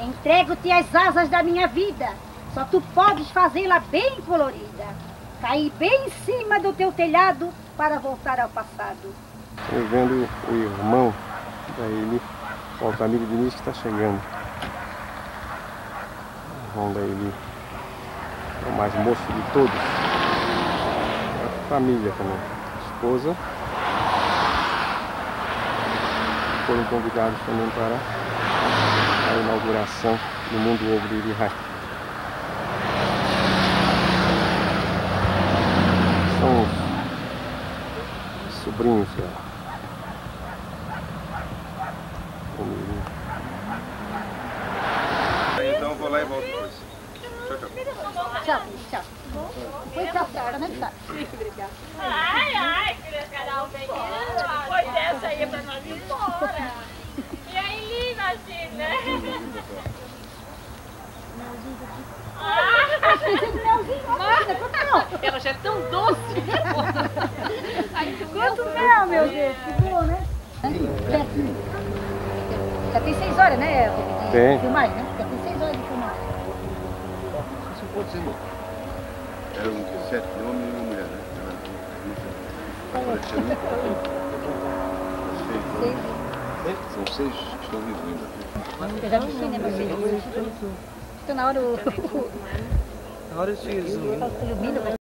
Entrego-te as asas da minha vida. Só tu podes fazê-la bem colorida. Cair bem em cima do teu telhado para voltar ao passado. Estamos vendo o irmão da Eli, o Altamiro Diniz, que está chegando. O irmão da Eli é o mais moço de todos. A família também. A esposa. Foram convidados também para a inauguração do Mundo Ogro Irirai. São os sobrinhos dela. Então vou lá e volto depois. Tchau, tchau. Tchau, tchau. Depois tchau, tchau, né? Obrigada. Ai, queria canal pequeno. Pois essa aí é pra nós ir embora. E aí, imagina. Ela já é tão doce. Quanto mel, meu Deus, que bom, né? Já tem 6 horas, né? Tem. De filmagem, né? Já tem 6 horas de filmagem. Isso pode ser. Eram 7 homens e uma mulher, né? São 6 que estão vivos ainda. Eu já mexi, né, meu filho? Então na hora o... How does she zoom? Ilumina,